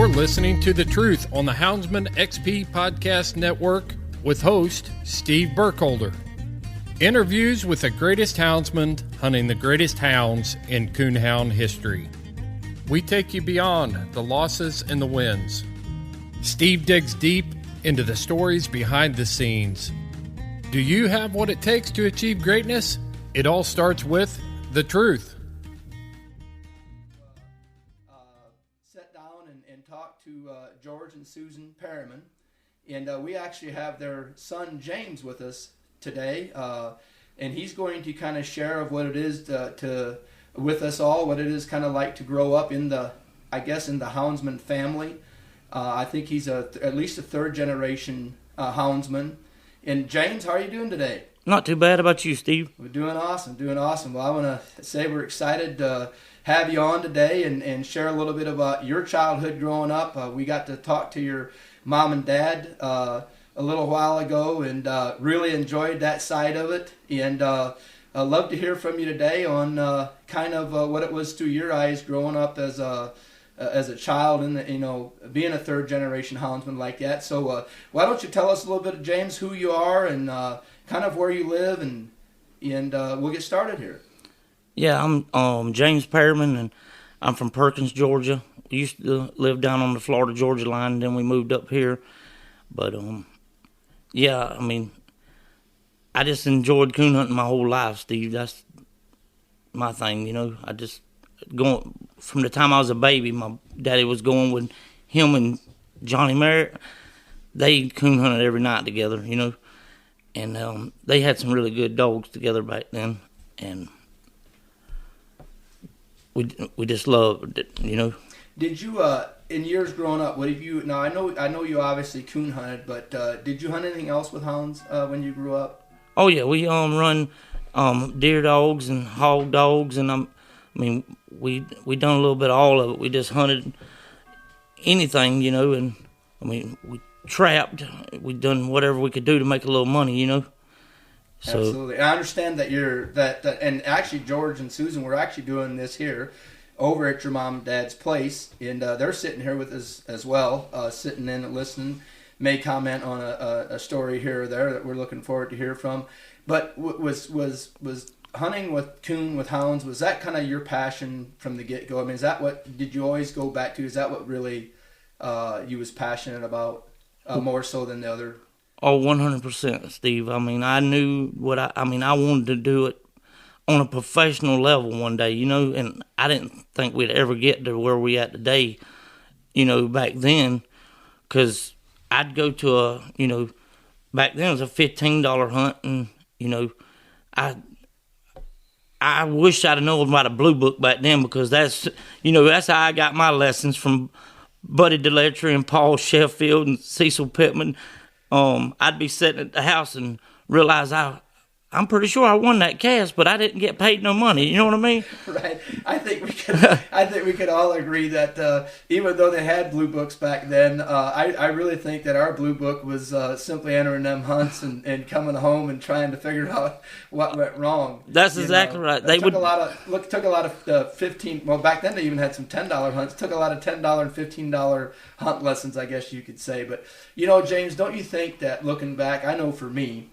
You're listening to The Truth on the Houndsman XP Podcast Network with host Steve Burkholder. Interviews with the greatest houndsmen hunting the greatest hounds in coonhound history. We take you beyond the losses and the wins. Steve digs deep into the stories behind the scenes. Do you have what it takes to achieve greatness? It all starts with The Truth. Sat down and talked to George and Susan Perryman, and we actually have their son James with us today, and he's going to kind of share of what it is to with us all, what it is kind of like to grow up in the houndsman family. I think he's at least a third generation houndsman. And James, how are you doing today? Not too bad. About you, Steve? We're doing awesome. Well, I want to say we're excited to have you on today and share a little bit about your childhood growing up. We got to talk to your mom and dad a little while ago and really enjoyed that side of it. And I'd love to hear from you today on kind of what it was through your eyes growing up as a child and being a third generation houndsman like that. So why don't you tell us a little bit, James, who you are and kind of where you live, and we'll get started here. Yeah, I'm James Perryman, and I'm from Perkins, Georgia. We used to live down on the Florida-Georgia line, and then we moved up here. But yeah, I mean, I just enjoyed coon hunting my whole life, Steve. That's my thing, I just going from the time I was a baby. My daddy was going with him and Johnny Merritt. They coon hunted every night together, and they had some really good dogs together back then, and we just loved it, Did you in years growing up? What have you? Now I know you obviously coon hunted, but did you hunt anything else with hounds when you grew up? Oh yeah, we run deer dogs and hog dogs, and we done a little bit of all of it. We just hunted anything, and we trapped. We done whatever we could do to make a little money, So, absolutely. I understand that and actually George and Susan were actually doing this here over at your mom and dad's place, and they're sitting here with us as well, sitting in and listening, may comment on a story here or there that we're looking forward to hear from. But was hunting with coon with hounds, was that kind of your passion from the get-go? I mean, is that what did you always go back to? Is that what really you was passionate about more so than the other? Oh, 100%, Steve. I mean, I knew I wanted to do it on a professional level one day, and I didn't think we'd ever get to where we at today, back then, because I'd go to back then it was a $15 hunt, and, I wish I'd have known about a blue book back then, because that's how I got my lessons from Buddy Deletry and Paul Sheffield and Cecil Pittman. I'd be sitting at the house and realize I'm pretty sure I won that cast, but I didn't get paid no money. You know what I mean? Right. I think we could all agree that even though they had blue books back then, I really think that our blue book was simply entering them hunts and coming home and trying to figure out what went wrong. That's exactly right. They took a lot of 15. Well, back then they even had some $10 hunts. Took a lot of $10 and $15 hunt lessons, I guess you could say. But James, don't you think that looking back? I know for me.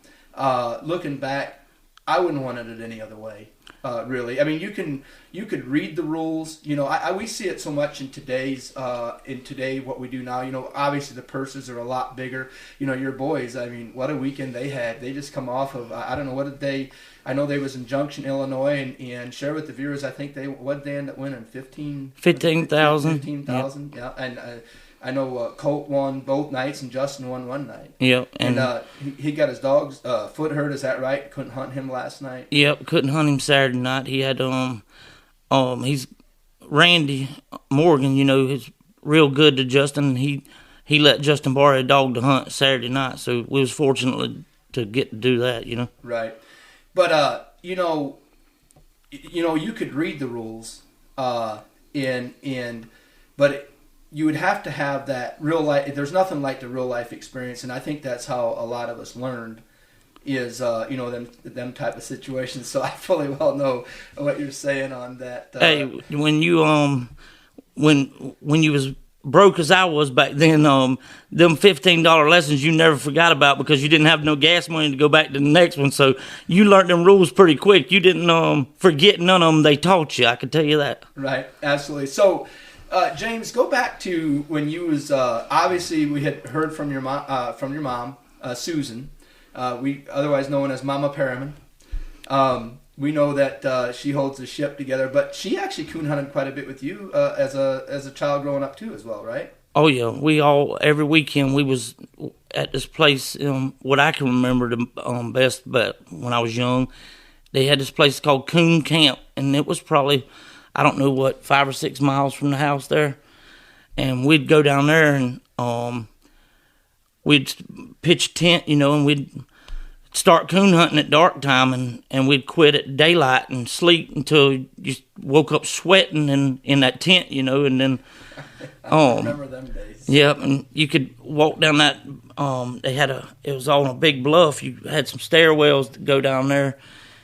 Looking back, I wouldn't want it any other way. Really, I mean, you could read the rules. We see it so much in today what we do now. Obviously the purses are a lot bigger. Your boys. I mean, what a weekend they had. They just come off of I don't know what did they. I know they was in Junction, Illinois, and share with the viewers. I think what did they end up winning? 15,000. 15,000. Yeah, and. I know Colt won both nights and Justin won one night. Yep. And he got his dog's foot hurt, is that right? Couldn't hunt him last night? Yep, couldn't hunt him Saturday night. He had, he's Randy Morgan, he's real good to Justin. He let Justin borrow a dog to hunt Saturday night, so we was fortunate to get to do that, Right. But, you could read the rules, but you would have to have that real life. There's nothing like the real life experience, and I think that's how a lot of us learned is them type of situations. So I fully well know what you're saying on that. Hey, when you when you was broke as I was back then, them $15 lessons you never forgot about because you didn't have no gas money to go back to the next one. So you learned them rules pretty quick. You didn't forget none of them they taught you. I can tell you that. Right, absolutely. So, James, go back to when you was obviously we had heard from your mom, Susan, we otherwise known as Mama Perryman. We know that she holds the ship together, but she actually coon hunted quite a bit with you as a child growing up too, as well, right? Oh yeah, we all every weekend we was at this place. What I can remember the best, but when I was young, they had this place called Coon Camp, and it was probably, I don't know what, 5 or 6 miles from the house there, and we'd go down there and we'd pitch a tent, and we'd start coon hunting at dark time, and we'd quit at daylight and sleep until you woke up sweating in that tent, and then I remember them days. Yep, and you could walk down that. It was on a big bluff. You had some stairwells to go down there,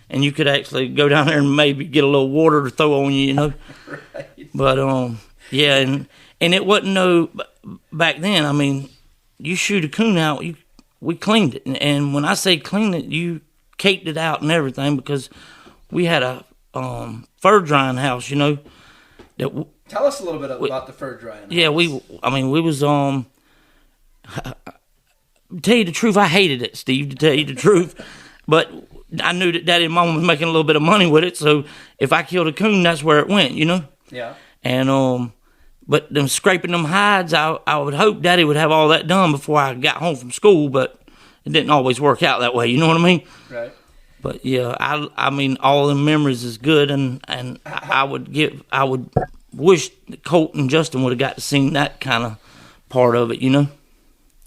and you could actually go down there and maybe get a little water to throw on you, Right. But yeah, and it wasn't back then. I mean, you shoot a coon out, we cleaned it, and when I say clean it, you caked it out and everything because we had a fur drying house, that. Tell us a little bit about the fur drying. Yeah, we was tell you the truth, I hated it, Steve, to tell you the truth. But I knew that Daddy and Mom was making a little bit of money with it, so if I killed a coon, that's where it went, Yeah. And but them scraping them hides, I would hope Daddy would have all that done before I got home from school, but it didn't always work out that way, you know what I mean? Right. But yeah, I mean all the memories is good, and I would wish Colt and Justin would have got to see that kind of part of it,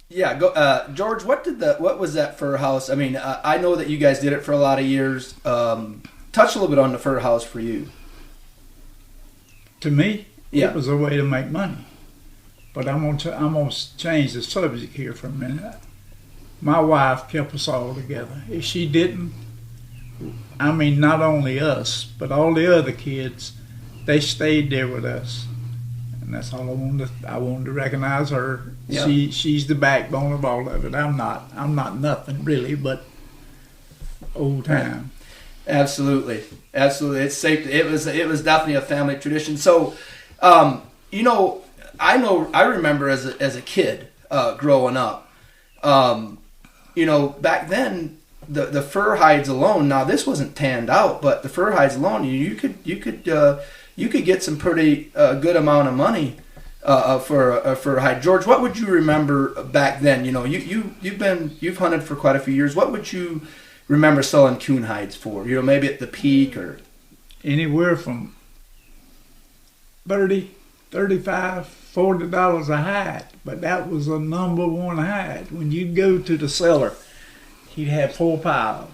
Yeah, George. What was that fur house? I mean, I know that you guys did it for a lot of years. Touch a little bit on the fur house for you. To me, Yeah. it was a way to make money. But I'm gonna change the subject here for a minute. My wife kept us all together. If she didn't, I mean, not only us, but all the other kids, they stayed there with us, and that's all I wanted to recognize her. Yeah. She's the backbone of all of it. I'm not nothing really, but old time. Absolutely. It's safe. It was definitely a family tradition. So, I remember as a kid growing up. Back then the fur hides alone. Now this wasn't tanned out, but the fur hides alone, you could get some pretty good amount of money for a fur hide. George, what would you remember back then? You've hunted for quite a few years. What would you remember selling coon hides for? Maybe at the peak or Anywhere from $30, $35, $40 a hide, but that was a number one hide. When you'd go to the cellar, he'd have 4 piles.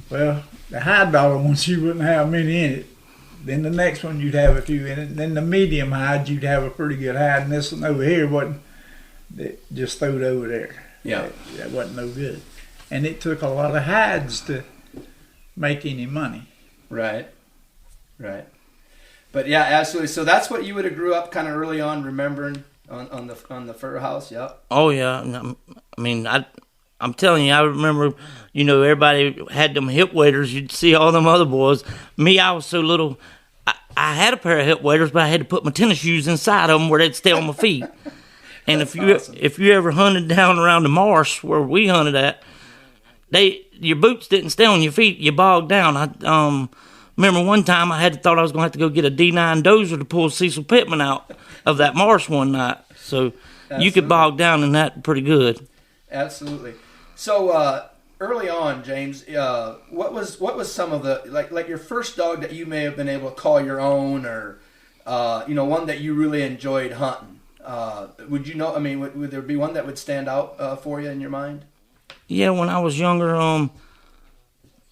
Well, the high dollar ones, you wouldn't have many in it. Then the next one, you'd have a few in it. Then the medium hide, you'd have a pretty good hide. And this one over here wasn't, just threw it over there. Yeah. That wasn't no good. And it took a lot of hides to make any money. Right. But yeah, absolutely. So that's what you would have grew up kind of early on remembering on the fur house. Yep. Oh yeah, I mean I'm telling you, I remember, everybody had them hip waders. You'd see all them other boys. Me, I was so little. I had a pair of hip waders, but I had to put my tennis shoes inside of them where they'd stay on my feet. And if you ever hunted down around the marsh where we hunted at, your boots didn't stay on your feet. You bogged down. I remember one time I thought I was going to have to go get a D9 dozer to pull Cecil Pittman out of that marsh one night. So you could bog down in that pretty good. Absolutely. So early on, James, what was some of the like your first dog that you may have been able to call your own, or one that you really enjoyed hunting? Would you know? I mean, would there be one that would stand out for you in your mind? Yeah, when I was younger,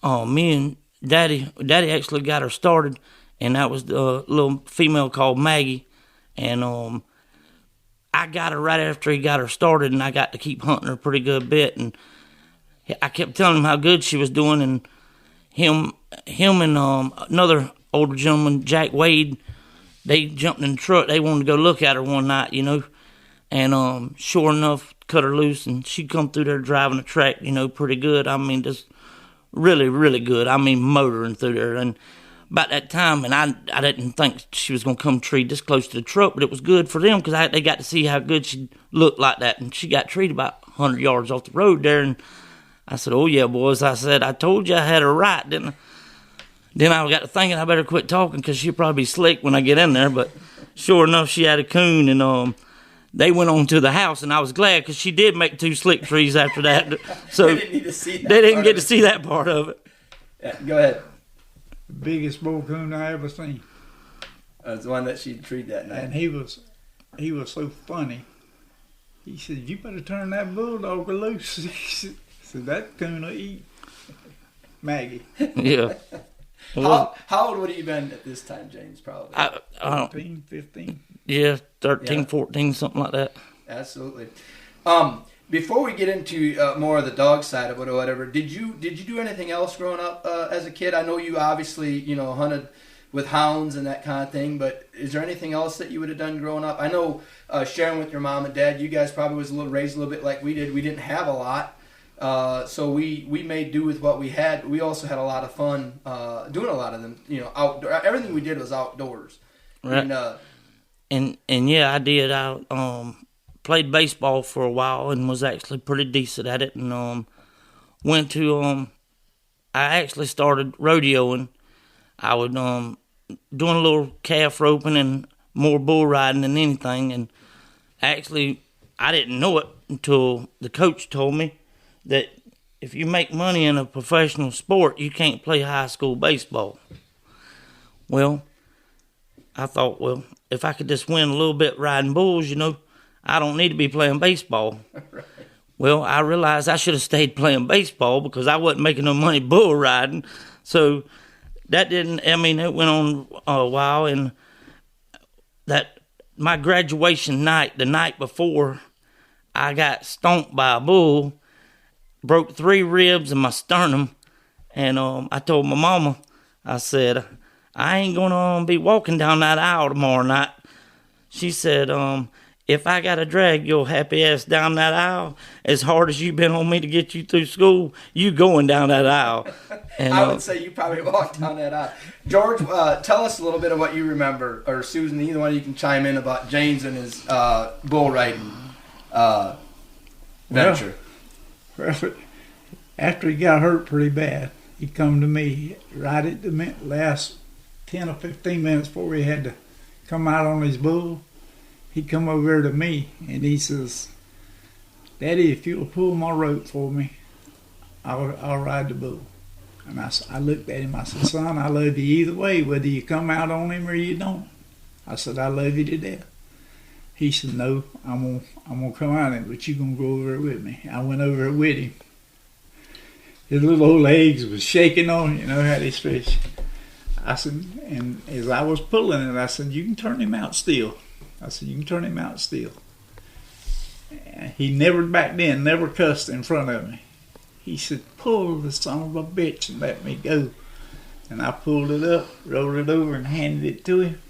me and Daddy actually got her started, and that was the little female called Maggie, and I got her right after he got her started, and I got to keep hunting her a pretty good bit, and I kept telling him how good she was doing, and him and another older gentleman, Jack Wade, they jumped in the truck. They wanted to go look at her one night, and sure enough, cut her loose, and she come through there driving the track, pretty good. I mean, just really, really good. I mean, motoring through there. And about that time, and I didn't think she was going to come treat this close to the truck, but it was good for them because they got to see how good she looked like that. And she got treated about 100 yards off the road there. And I said, oh, yeah, boys. I said, I told you I had her right, didn't I? Then I got to thinking I better quit talking because she'll probably be slick when I get in there. But sure enough, she had a coon, and they went on to the house, and I was glad because she did make 2 slick trees after that. So they didn't need to see that. They didn't get to see that part of it. Yeah, go ahead. The biggest bull coon I ever seen. That's the one that she treated that night. And he was so funny. He said, "You better turn that bulldog loose." He said, "That coon will eat Maggie." Yeah. How old would he been at this time, James? Probably 14, 15. Yeah, 13, 14, something like that. Absolutely. Before we get into more of the dog side of it or whatever, did you do anything else growing up as a kid? I know you obviously hunted with hounds and that kind of thing, but is there anything else that you would have done growing up? I know sharing with your mom and dad, you guys probably was raised a little bit like we did. We didn't have a lot. So we made do with what we had. We also had a lot of fun doing a lot of them. Outdoor. Everything we did was outdoors. Right. And yeah, I did. I played baseball for a while and was actually pretty decent at it. And went to I actually started rodeoing. I would doing a little calf roping and more bull riding than anything. And actually, I didn't know it until the coach told me that if you make money in a professional sport, you can't play high school baseball. Well, I thought, if I could just win a little bit riding bulls, I don't need to be playing baseball. Right. Well, I realized I should have stayed playing baseball because I wasn't making no money bull riding. So that it went on a while, and that my graduation night, the night before, I got stomped by a bull, broke 3 ribs in my sternum, and I told my mama, I said, I ain't gonna be walking down that aisle tomorrow night. She said, if I gotta drag your happy ass down that aisle as hard as you've been on me to get you through school, you going down that aisle. And I would say you probably walked down that aisle. George, tell us a little bit of what you remember, or Susan, either one of you can chime in about James and his bull riding venture. Well, after he got hurt pretty bad, he come to me right at the last 10 or 15 minutes before he had to come out on his bull. He come over there to me and he says, "Daddy, if you'll pull my rope for me, I'll ride the bull." And I looked at him, I said, "Son, I love you either way, whether you come out on him or you don't." I said, "I love you to death." He said, "No, I'm gonna come out on him, but you gonna go over there with me." I went over there with him. His little old legs was shaking on, how they stretch. I said, and as I was pulling it, I said, "You can turn him out still." I said, "You can turn him out still." And he never cussed in front of me. He said, "Pull the son of a bitch and let me go." And I pulled it up, rolled it over, and handed it to him.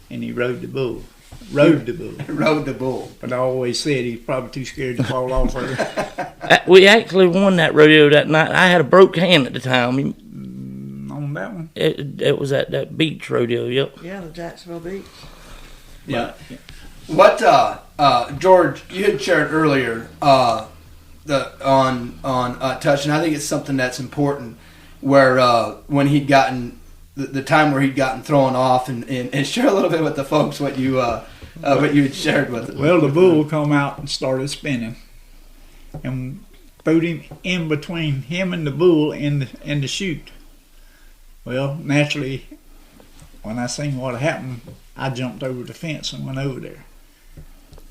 And he rode the bull. Rode the bull. But I always said he's probably too scared to fall off her. We actually won that rodeo that night. I had a broke hand at the time. On that one? It was at that beach rodeo, yep. Yeah, the Jacksonville Beach. Yeah. What George, you had shared earlier on touch, and I think it's something that's important. Where when he'd gotten the time where he'd gotten thrown off, and share a little bit with the folks what you had shared with them. Well, the bull come out and started spinning, and threw him in between him and the bull in the chute. Well, naturally, when I seen what happened, I jumped over the fence and went over there.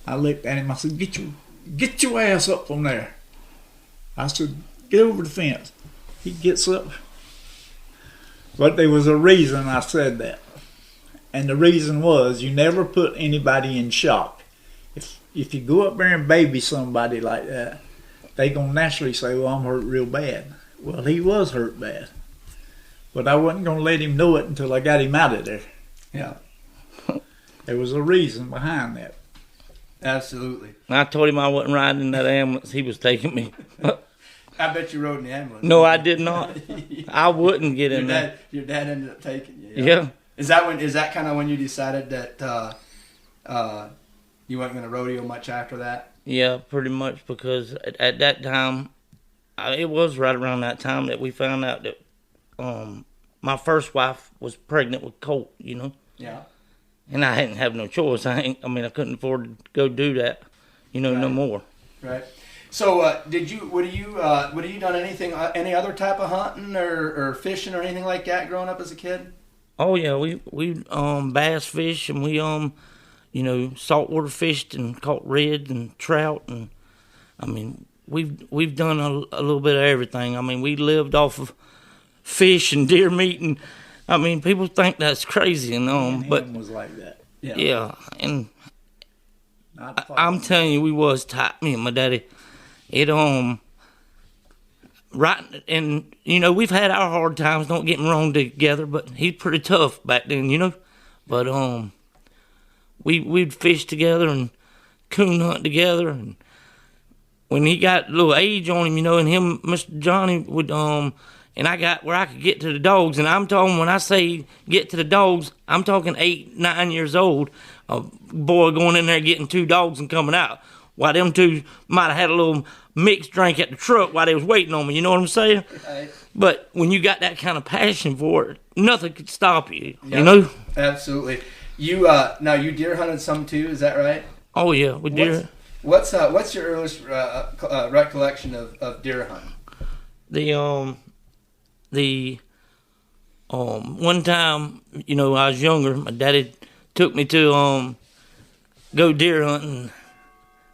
I looked at him. I said, "Get your ass up from there." I said, "Get over the fence." He gets up. But there was a reason I said that. And the reason was you never put anybody in shock. If you go up there and baby somebody like that, they going to naturally say, "Well, I'm hurt real bad." Well, he was hurt bad. But I wasn't going to let him know it until I got him out of there. Yeah. There was a reason behind that. Absolutely. I told him I wasn't riding in that ambulance. He was taking me. I bet you rode in the ambulance. No, I did not. I wouldn't get in there. Your dad ended up taking you. Yeah. Is that kind of when you decided that you weren't going to rodeo much after that? Yeah, pretty much, because at that time, it was right around that time that we found out that my first wife was pregnant with Colt, you know. Yeah. And I didn't have no choice. I couldn't afford to go do that, you know, no more. Right. So, would you done anything, any other type of hunting or fishing or anything like that growing up as a kid? Oh yeah, we bass fish, and we saltwater fished and caught reds and trout, and we've done a little bit of everything. We lived off of fish and deer meat, and people think that's crazy, but was like that. Yeah, and I'm telling you, we was tight. Me and my daddy, right, and we've had our hard times. Don't get me wrong, together, but he's pretty tough back then, But we'd fish together and coon hunt together, and when he got a little age on him, and him, Mr. Johnny would and I got where I could get to the dogs, and I'm talking, when I say get to the dogs, I'm talking 8, 9 years old, a boy going in there getting 2 dogs and coming out. While them two might have had a little mixed drink at the truck while they was waiting on me, you know what I'm saying? Right. But when you got that kind of passion for it, nothing could stop you, you know? Absolutely. You now you deer hunted some too, is that right? Oh yeah, we deer. What's your earliest recollection of deer hunting? The one time, I was younger, my daddy took me to go deer hunting.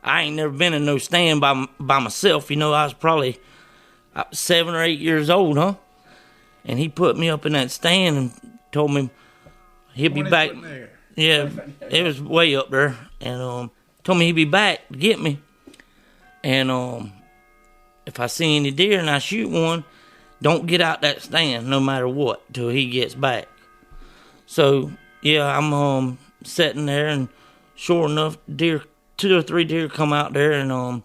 I ain't never been in no stand by myself, I was probably 7 or 8 years old, huh? And he put me up in that stand and told me he'll be back. Yeah, it was way up there, and told me he'd be back to get me. And if I see any deer and I shoot one, don't get out that stand no matter what till he gets back. So yeah, I'm sitting there, and sure enough, 2 or 3 deer come out there, and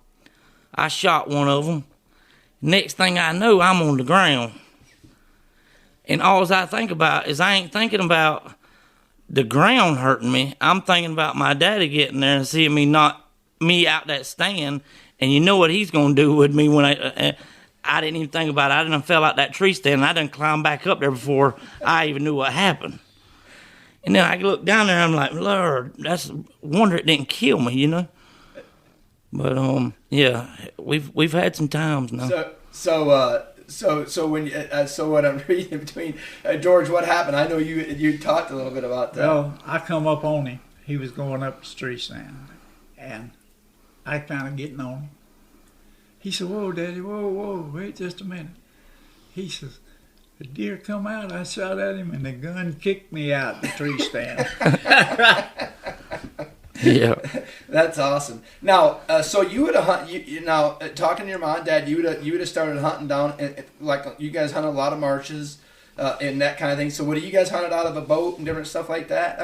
I shot one of them. Next thing I know, I'm on the ground, and all I think about is I ain't thinking about the ground hurting me. I'm thinking about my daddy getting there and seeing me knock me out that stand, and you know what he's gonna do with me when I didn't even think about it. I done fell out that tree stand, and I done climbed back up there before I even knew what happened. And then I look down there, and I'm like, Lord, that's a wonder it didn't kill me, But yeah, we've had some times now. So when so what I'm reading between George, what happened? I know you talked a little bit about that. Well, I come up on him. He was going up the tree stand, and I kind of getting on him. He said, "Whoa, Daddy, whoa, wait just a minute." He says, "The deer come out." I shot at him, and the gun kicked me out the tree stand. Yeah, that's awesome. Now, so you would have hunt. Talking to your mom and dad, you would have started hunting down, like you guys hunt a lot of marshes and that kind of thing. So, what do you guys hunted out of a boat and different stuff like that?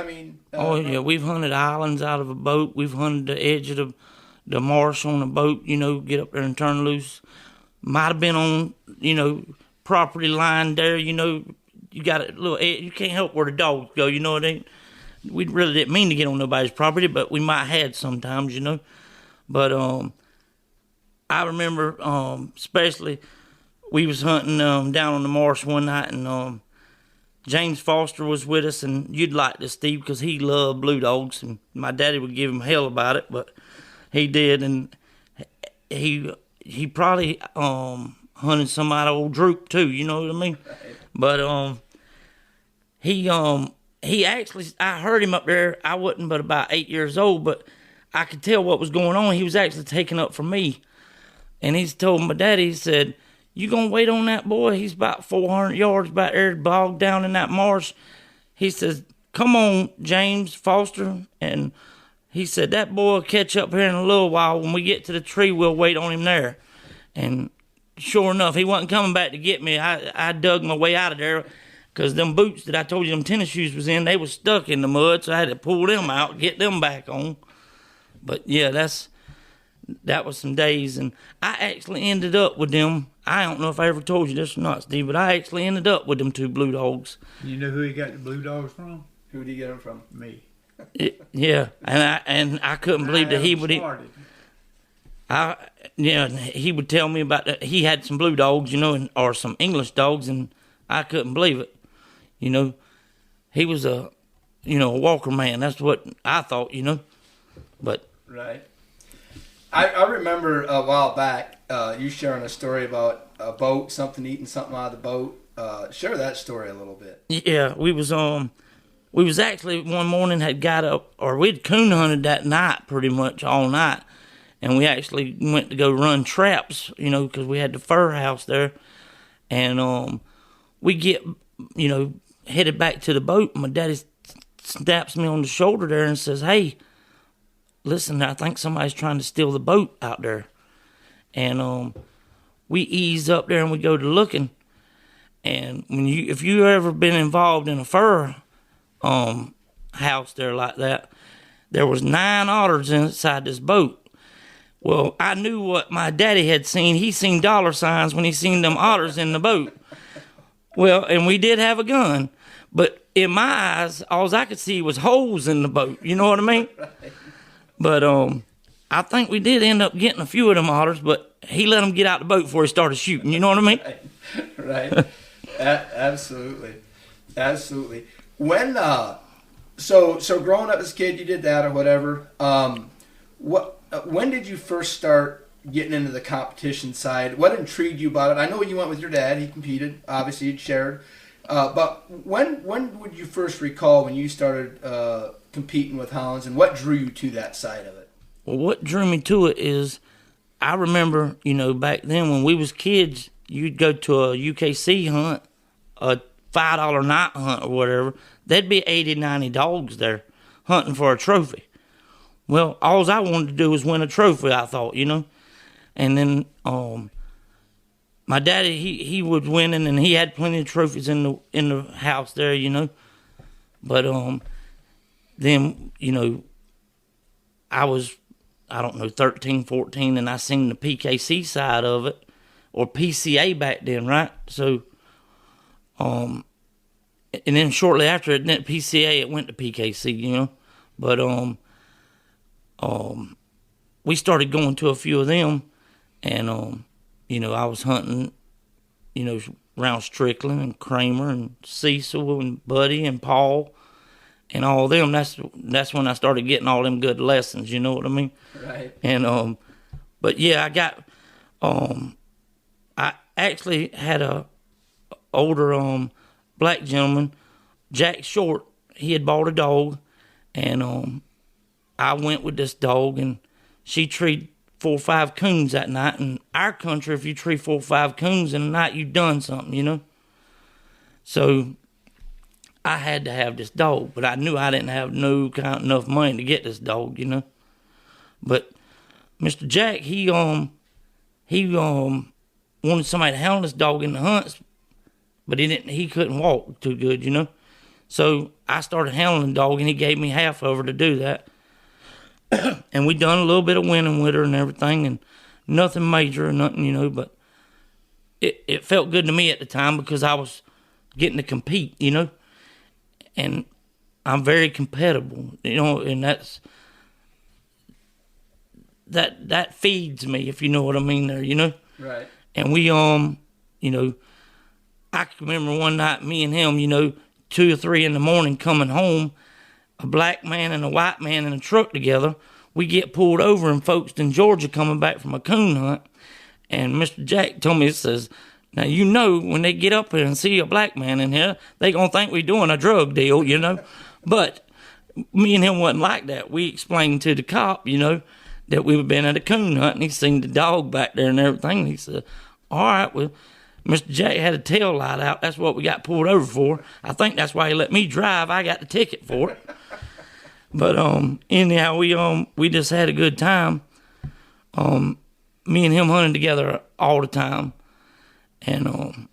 Yeah, we've hunted islands out of a boat. We've hunted the edge of the marsh on a boat. Get up there and turn loose. Might have been on property line there. You got a little edge. You can't help where the dogs go. It ain't. We really didn't mean to get on nobody's property, but we might have sometimes, But I remember, especially, we was hunting down on the marsh one night, and James Foster was with us, and you'd like this, Steve, because he loved blue dogs, and my daddy would give him hell about it, but he did, and he probably hunted some out of old Droop too, you know what I mean? But he actually, I heard him up there. I wasn't but about 8 years old, but I could tell what was going on. He was actually taking up for me. And he's told my daddy, he said, "You gonna wait on that boy? He's about 400 yards back there, bogged down in that marsh." He says, "Come on, James Foster." And he said, "That boy will catch up here in a little while. When we get to the tree, we'll wait on him there." And sure enough, he wasn't coming back to get me. I dug my way out of there. because them boots that I told you them tennis shoes was in, they was stuck in the mud, so I had to pull them out, get them back on. But yeah, that was some days, and I actually ended up with them. I don't know if I ever told you this or not, Steve, but I actually ended up with them 2 blue dogs. You know who he got the blue dogs from? Who did you get them from? Me. Yeah, and I couldn't believe that he would. He would tell me about that. He had some blue dogs, or some English dogs, and I couldn't believe it. He was a walker man. That's what I thought, But right. I remember a while back you sharing a story about a boat, eating something out of the boat. Share that story a little bit. Yeah, we was actually one morning had got up, or we'd coon hunted that night pretty much all night, and we actually went to go run traps, because we had the fur house there, and we get, headed back to the boat. My daddy snaps me on the shoulder there and says, "Hey, listen, I think somebody's trying to steal the boat out there." And we ease up there and we go to looking. And if you ever been involved in a fur house there like that, there was 9 otters inside this boat. Well, I knew what my daddy had seen. He seen dollar signs when he seen them otters in the boat. Well, and we did have a gun, but in my eyes, all I could see was holes in the boat. You know what I mean? Right. But I think we did end up getting a few of them otters, but he let them get out the boat before he started shooting. You know what I mean? Right. Absolutely. When so growing up as a kid, you did that or whatever. When did you first start getting into the competition side? What intrigued you about it? I know you went with your dad. He competed. Obviously, he'd shared. But when would you first recall when you started competing with hounds, and what drew you to that side of it? Well, what drew me to it is I remember, back then when we was kids, you'd go to a UKC hunt, a $5 night hunt or whatever. There'd be 80, 90 dogs there hunting for a trophy. Well, all I wanted to do was win a trophy, I thought, And then my daddy, he was winning, and he had plenty of trophies in the house there, But then, I was, 13, 14, and I seen the PKC side of it, or PCA back then, right? So, and then shortly after it went PCA, it went to PKC, But we started going to a few of them, and I was hunting, around Strickland and Kramer and Cecil and Buddy and Paul and all of them. That's when I started getting all them good lessons, you know what I mean? Right. And but yeah, I got I actually had a older black gentleman, Jack Short. He had bought a dog, and I went with this dog, and she treated 4 or 5 coons that night. In our country, if you treat 4 or 5 coons in a night, you've done something, So I had to have this dog, but I knew I didn't have enough money to get this dog, But Mr. Jack, he wanted somebody to hound this dog in the hunts, but he couldn't walk too good, So I started hounding the dog, and he gave me half of her to do that. And we done a little bit of winning with her and everything, and nothing major or nothing, but it felt good to me at the time because I was getting to compete, and I'm very compatible, and that feeds me, if you know what I mean there, Right. And we, I can remember one night, me and him, 2 or 3 in the morning coming home, a black man and a white man in a truck together. We get pulled over in Folkestone, Georgia, coming back from a coon hunt. And Mr. Jack told me, he says, now, when they get up here and see a black man in here, they going to think we doing a drug deal, But me and him wasn't like that. We explained to the cop, that we had been at a coon hunt, and he seen the dog back there and everything. And he said, all right, well, Mr. Jack had a tail light out. That's what we got pulled over for. I think that's why he let me drive. I got the ticket for it. But anyhow, we just had a good time. Me and him hunting together all the time, and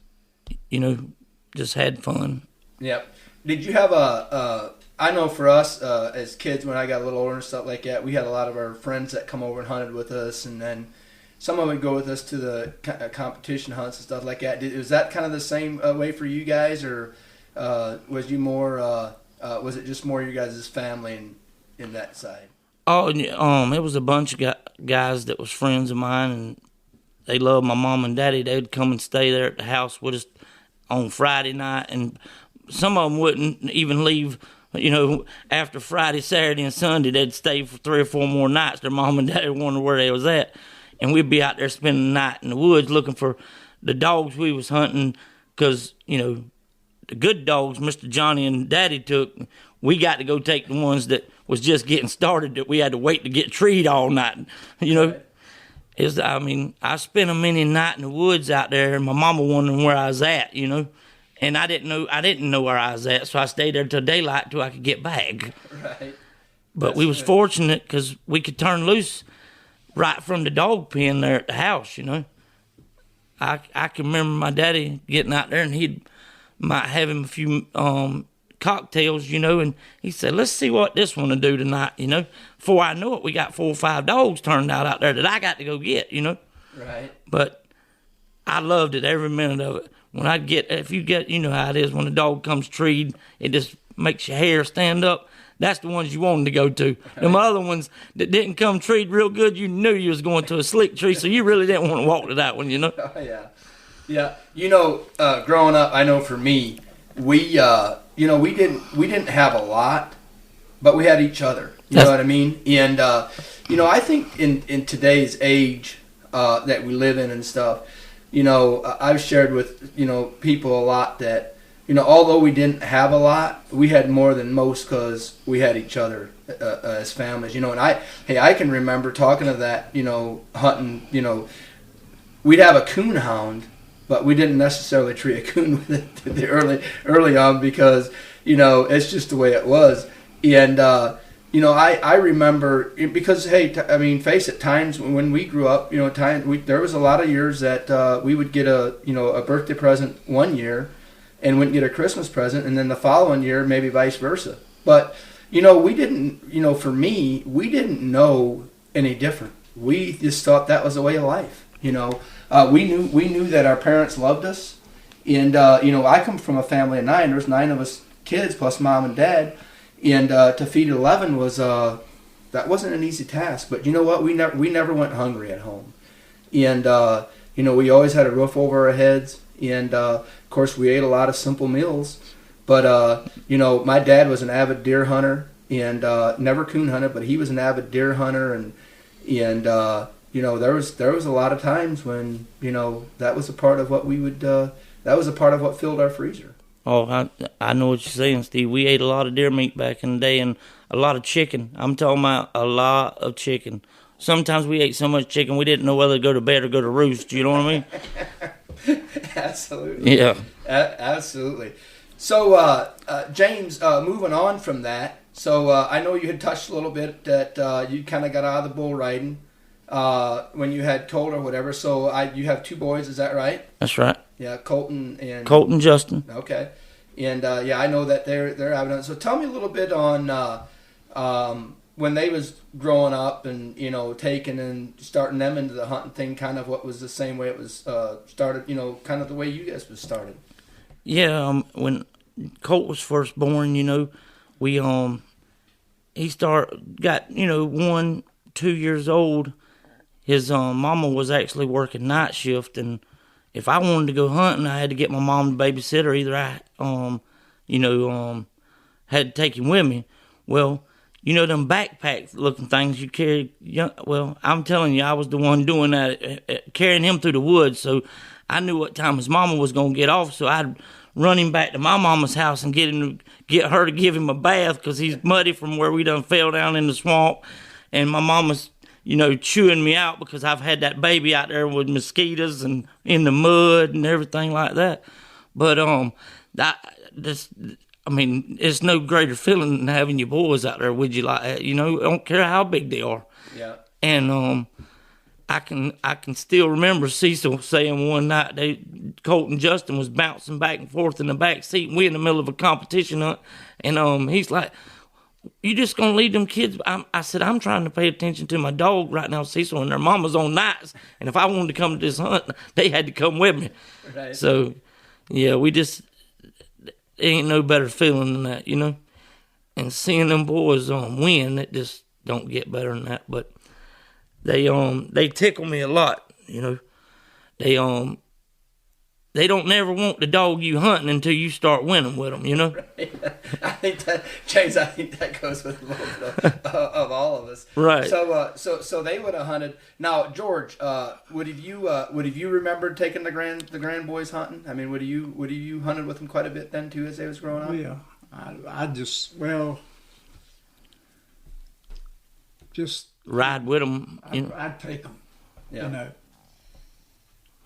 just had fun. Yep. Did you have I know for us as kids, when I got a little older and stuff like that, we had a lot of our friends that come over and hunted with us, and then some of them would go with us to the competition hunts and stuff like that. Was that kind of the same way for you guys, or was you more? Was it just more you guys' family in that side? Oh, it was a bunch of guys that was friends of mine, and they loved my mom and daddy. They'd come and stay there at the house with us on Friday night, and some of them wouldn't even leave. After Friday, Saturday, and Sunday, they'd stay for 3 or 4 more nights. Their mom and daddy wondered where they was at. And we'd be out there spending the night in the woods looking for the dogs we was hunting, because, the good dogs Mr. Johnny and Daddy took, we got to go take the ones that was just getting started that we had to wait to get treed all night. I spent a many night in the woods out there, and my mama wondering where I was at, And I didn't know where I was at, so I stayed there till daylight till I could get back. Right. But we was fortunate because we could turn loose right from the dog pen there at the house, I can remember my daddy getting out there, and he might have him a few cocktails, and he said, let's see what this one will do tonight, Before I know it, we got 4 or 5 dogs turned out there that I got to go get, Right. But I loved it, every minute of it. If you get, how it is when a dog comes treed, it just makes your hair stand up. That's the ones you wanted to go to. Right. Them other ones that didn't come treed real good, you knew you was going to a slick tree, so you really didn't want to walk to that one, Oh, yeah. Yeah. Growing up, I know for me, we didn't have a lot, but we had each other. You know what I mean? And, I think in today's age that we live in and stuff, I've shared with, people a lot that, although we didn't have a lot, we had more than most because we had each other as families, and I can remember talking to that, hunting, we'd have a coon hound, but we didn't necessarily treat a coon with it early on because, it's just the way it was. And, I remember because, face it, times when we grew up, there was a lot of years that we would get a birthday present one year and wouldn't get a Christmas present, and then the following year maybe vice versa. But we didn't, for me, we didn't know any different. We just thought that was a way of life. We knew that our parents loved us, and I come from a family of 9. There's 9 of us kids plus mom and dad. And to feed 11 was that wasn't an easy task. But you know what? We never went hungry at home, and we always had a roof over our heads. And of course, we ate a lot of simple meals. But my dad was an avid deer hunter and never coon hunted, but he was an avid deer hunter. And there was a lot of times when that was a part of what we would. That was a part of what filled our freezer. Oh, I know what you're saying, Steve. We ate a lot of deer meat back in the day and a lot of chicken. I'm talking about a lot of chicken. Sometimes we ate so much chicken we didn't know whether to go to bed or go to roost. You know what I mean? Absolutely. Yeah. Absolutely. So, James, moving on from that, so I know you had touched a little bit that you kind of got out of the bull riding when you had Colt or whatever. So you have 2 boys, is that right? That's right. Yeah, Colton and Justin. Okay, and I know that they're avid. So tell me a little bit on when they was growing up and taking and starting them into the hunting thing. Kind of what was the same way it was started. Kind of the way you guys was started. Yeah, when Colt was first born, we he got 1, 2 years old. His mama was actually working night shift, and if I wanted to go hunting, I had to get my mom to babysit, or either I, had to take him with me. Well, them backpack-looking things you carry. Well, I'm telling you, I was the one doing that, carrying him through the woods. So I knew what time his mama was gonna get off. So I'd run him back to my mama's house and get her to give him a bath because he's muddy from where we done fell down in the swamp, and my mama's chewing me out because I've had that baby out there with mosquitoes and in the mud and everything like that. But it's no greater feeling than having your boys out there with you like that. I don't care how big they are. Yeah. And I can still remember Cecil saying one night Colt and Justin was bouncing back and forth in the back seat, and we in the middle of a competition hunt, and he's like, "You just gonna leave them kids?" I said, "I'm trying to pay attention to my dog right now, Cecil, and their mama's on nights, and if I wanted to come to this hunt, they had to come with me." Right. So, yeah, ain't no better feeling than that, And seeing them boys win, it just don't get better than that. But they tickle me a lot, They don't never want to dog you hunting until you start winning with them, Right. I think that goes with most of all of us. Right. So they would have hunted. Now, George, would have you remembered taking the grand boys hunting? I mean, would you hunted with them quite a bit then too as they was growing up? Oh, yeah. I just ride with them. I'd take them. Yeah.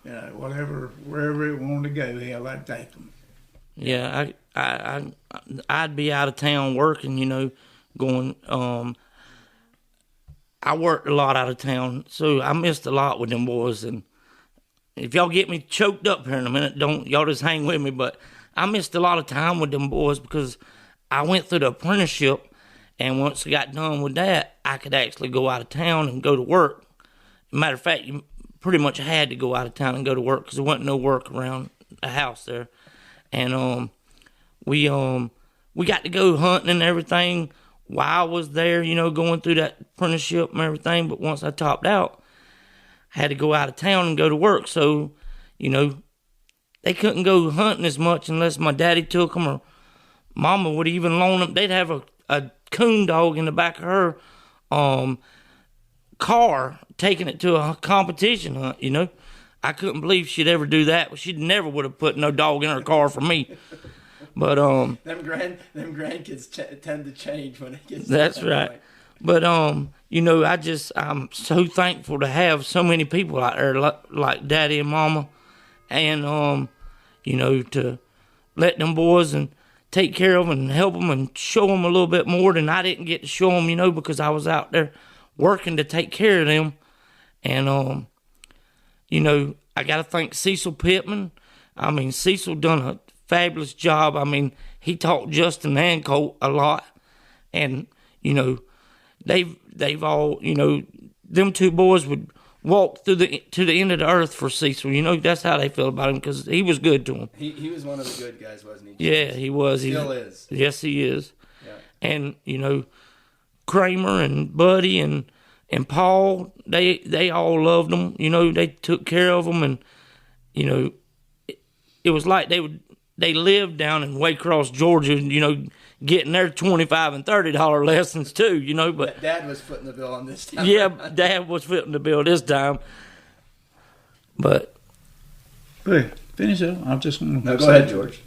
Wherever it wanted to go, hell, I'd take them. Yeah, I'd be out of town working, going. I worked a lot out of town, so I missed a lot with them boys. And if y'all get me choked up here in a minute, don't y'all just hang with me. But I missed a lot of time with them boys because I went through the apprenticeship, and once I got done with that, I could actually go out of town and go to work. Matter of fact, you pretty much had to go out of town and go to work because there wasn't no work around the house there. And we got to go hunting and everything while I was there, going through that apprenticeship and everything. But once I topped out, I had to go out of town and go to work. So, they couldn't go hunting as much unless my daddy took them or Mama would even loan them. They'd have a coon dog in the back of her car taking it to a competition hunt, I couldn't believe she'd ever do that. She never would have put no dog in her car for me. But them grandkids tend to change when it gets. That's to that right. Point. But I'm so thankful to have so many people out there like Daddy and Mama, and to let them boys and take care of them and help them and show them a little bit more than I didn't get to show them, because I was out there working to take care of them. And, I got to thank Cecil Pittman. I mean, Cecil done a fabulous job. I mean, he taught Justin and Colt a lot. And, they've all, them two boys would walk to the end of the earth for Cecil. That's how they feel about him because he was good to them. He was one of the good guys, wasn't he? Yeah, he was. Still is. Yes, he is. Yeah. And, Kramer and Buddy and Paul, they all loved them. They took care of them, and it was like they lived down in Waycross, Georgia. Getting their $25 and $30 lessons too. But Dad was footing the bill on this time. Yeah, Dad was footing the bill this time. But hey, finish up. I just want to. No, go ahead, George.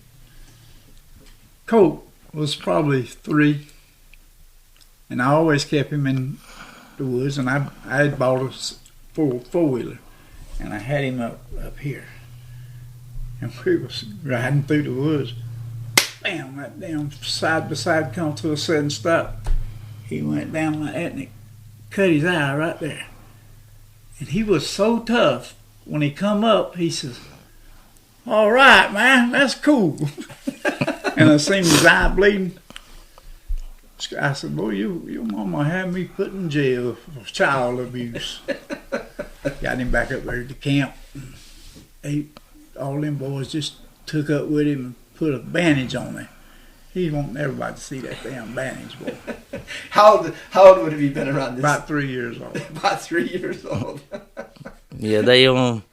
Colt was probably 3. And I always kept him in the woods, and I had bought a four-wheeler, and I had him up here. And we was riding through the woods. Bam, that damn side by side come to a sudden stop. He went down like that, and it cut his eye right there. And he was so tough. When he come up, he says, "All right, man, that's cool." And I seen his eye bleeding. I said, "Boy, your mama had me put in jail for child abuse." Got him back up there at the camp. All them boys just took up with him and put a bandage on him. He wanting everybody to see that damn bandage, boy. How old would have you been around this? About 3 years old. About 3 years old. Yeah, they love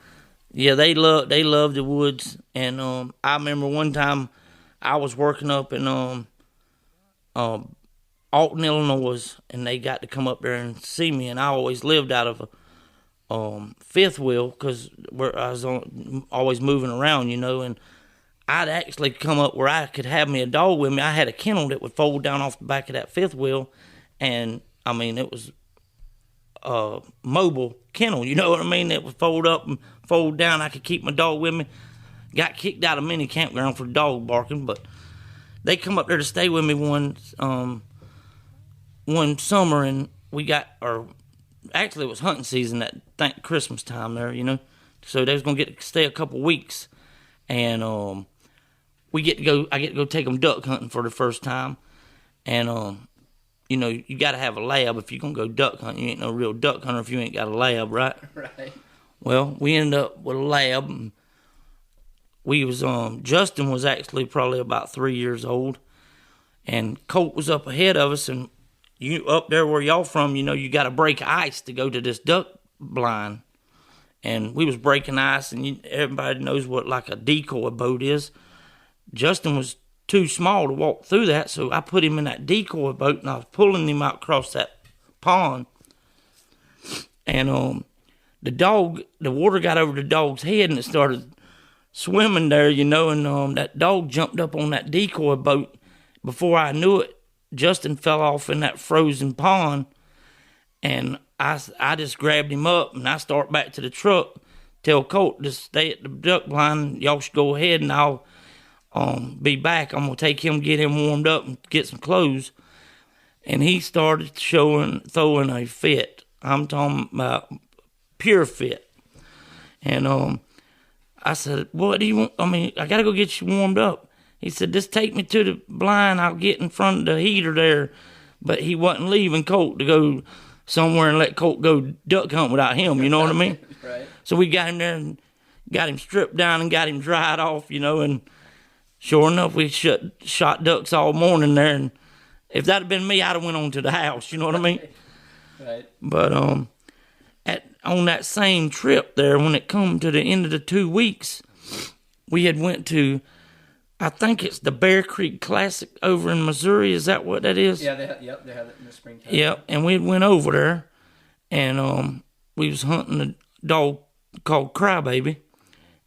the woods. And I remember one time I was working up in Alton, Illinois, and they got to come up there and see me. And I always lived out of a fifth wheel because I was always moving around, and I'd actually come up where I could have me a dog with me. I had a kennel that would fold down off the back of that fifth wheel, and I mean it was a mobile kennel. You know what I mean? It would fold up and fold down. I could keep my dog with me. Got kicked out of mini campground for dog barking, but they come up there to stay with me one summer, and actually it was hunting season at Christmas time there, you know. So they was gonna get to stay a couple weeks, and I get to go take them duck hunting for the first time, and you know, you got to have a lab if you're gonna go duck hunting. You ain't no real duck hunter if you ain't got a lab, right? Right. Well, we ended up with a lab. And we was Justin was actually probably about 3 years old, and Colt was up ahead of us. And you up there where y'all from, you know, you got to break ice to go to this duck blind. And we was breaking ice, and everybody knows what like a decoy boat is. Justin was too small to walk through that, so I put him in that decoy boat, and I was pulling him out across that pond. And the water got over the dog's head, and it started swimming there, you know, and that dog jumped up on that decoy boat. Before I knew it, Justin fell off in that frozen pond, and I just grabbed him up, and I start back to the truck, tell Colt to stay at the duck blind. Y'all should go ahead, and I'll be back. I'm going to take him, get him warmed up, and get some clothes. And he started throwing a fit. I'm talking about pure fit. And I said, what do you want? I mean, I got to go get you warmed up. He said, just take me to the blind. I'll get in front of the heater there. But he wasn't leaving Colt to go somewhere and let Colt go duck hunt without him, you know what I mean? Right. So we got him there and got him stripped down and got him dried off, you know, and sure enough, we shot ducks all morning there, and if that had been me, I'd have went on to the house, you know what I mean? Right. But on that same trip there, when it come to the end of the 2 weeks, we had went to, I think it's the Bear Creek Classic over in Missouri. Is that what that is? Yeah, they have it in the springtime. Yep, and we went over there, and we was hunting a dog called Crybaby,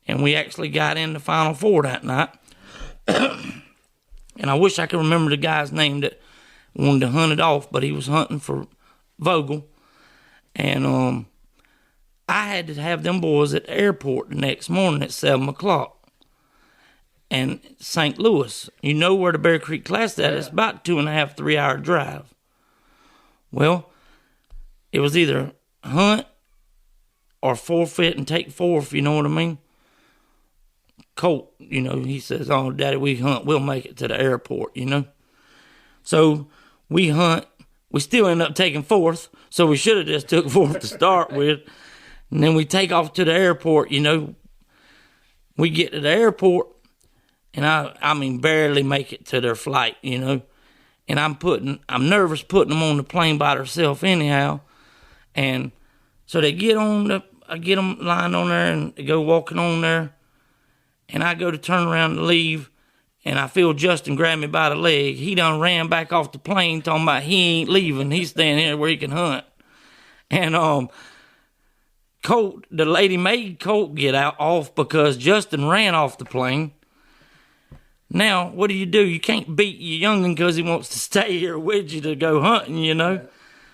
and we actually got in the Final Four that night. And I wish I could remember the guy's name that wanted to hunt it off, but he was hunting for Vogel. And I had to have them boys at the airport the next morning at 7 o'clock. And St. Louis, you know where the Bear Creek Class is at. It's about 2.5, 3 hour drive. Well, it was either hunt or forfeit and take fourth, you know what I mean? Colt, you know, he says, oh, Daddy, we hunt, we'll make it to the airport, you know. So we hunt, we still end up taking fourth, so we should have just took fourth to start with. And then we take off to the airport, you know. We get to the airport, and I mean, barely make it to their flight, you know. And I'm nervous putting them on the plane by themselves anyhow. And so I get them lined on there, and they go walking on there. And I go to turn around to leave, and I feel Justin grab me by the leg. He done ran back off the plane talking about he ain't leaving. He's staying here where he can hunt. And Colt, the lady made Colt get off because Justin ran off the plane. Now, what do? You can't beat your young'un because he wants to stay here with you to go hunting, you know?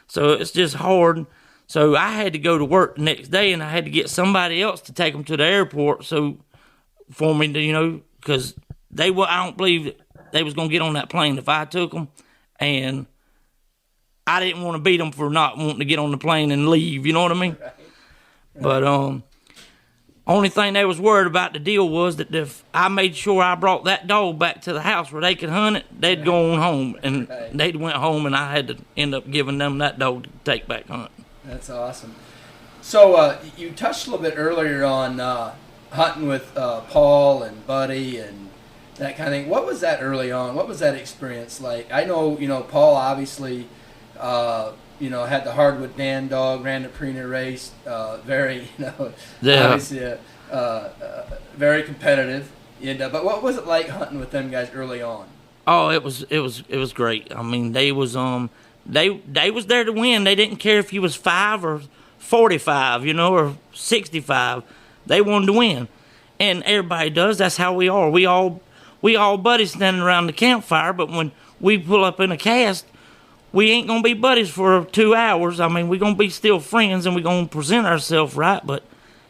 So it's just hard. So I had to go to work the next day, and I had to get somebody else to take them to the airport for me to, you know, because I don't believe they was going to get on that plane if I took them, and I didn't want to beat them for not wanting to get on the plane and leave, you know what I mean? Right. But only thing they was worried about the deal was that if I made sure I brought that dog back to the house where they could hunt it, they'd go on home, and they'd went home, and I had to end up giving them that dog to take back hunting. That's awesome. So you touched a little bit earlier on hunting with Paul and Buddy and that kind of thing. What was that early on? What was that experience like? I know, you know, Paul obviously, you know, had the hardwood Dan dog, ran the Prina race, very, you know, obviously very competitive. And, but what was it like hunting with them guys early on? Oh, it was great. I mean, they was there to win. They didn't care if you was 5 or 45, you know, or 65. They wanted to win, and everybody does. That's how we are. We all buddies standing around the campfire. But when we pull up in a cast, we ain't gonna be buddies for 2 hours. I mean, we gonna be still friends, and we gonna present ourselves right. But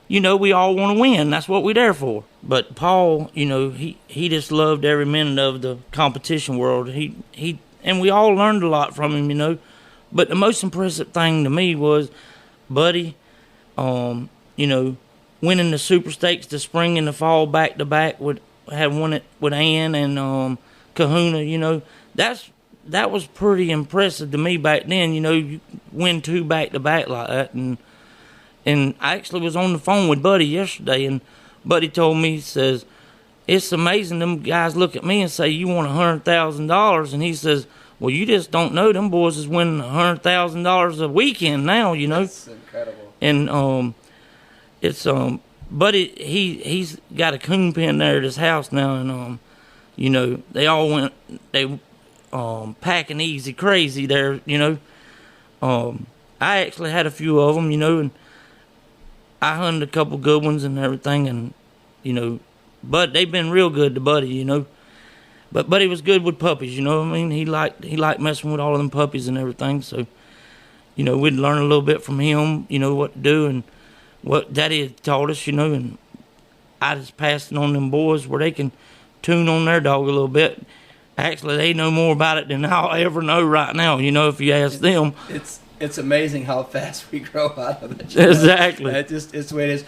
you know, we all want to win. That's what we there for. But Paul, you know, he just loved every minute of the competition world. And we all learned a lot from him, you know. But the most impressive thing to me was Buddy, winning the Super Stakes the spring and the fall back to back had won it with Ann and Kahuna. That was pretty impressive to me back then. You win 2 back to back like that, and I actually was on the phone with Buddy yesterday, and Buddy told me, he says, it's amazing them guys look at me and say, you want $100,000, and he says, well, you just don't know, them boys is winning $100,000 a weekend now, That's incredible. And it's Buddy, he's got a coon pen there at his house now, and they all went, they packing easy crazy there, I actually had a few of them, and I hunted a couple good ones and everything, and but they've been real good to Buddy, but Buddy was good with puppies, he liked messing with all of them puppies and everything, so we'd learn a little bit from him, what to do and what Daddy had taught us, and I just passed it on them boys where they can tune on their dog a little bit. Actually, they know more about it than I'll ever know right now, if you ask them. It's amazing how fast we grow out of it. Exactly. It's the way it is.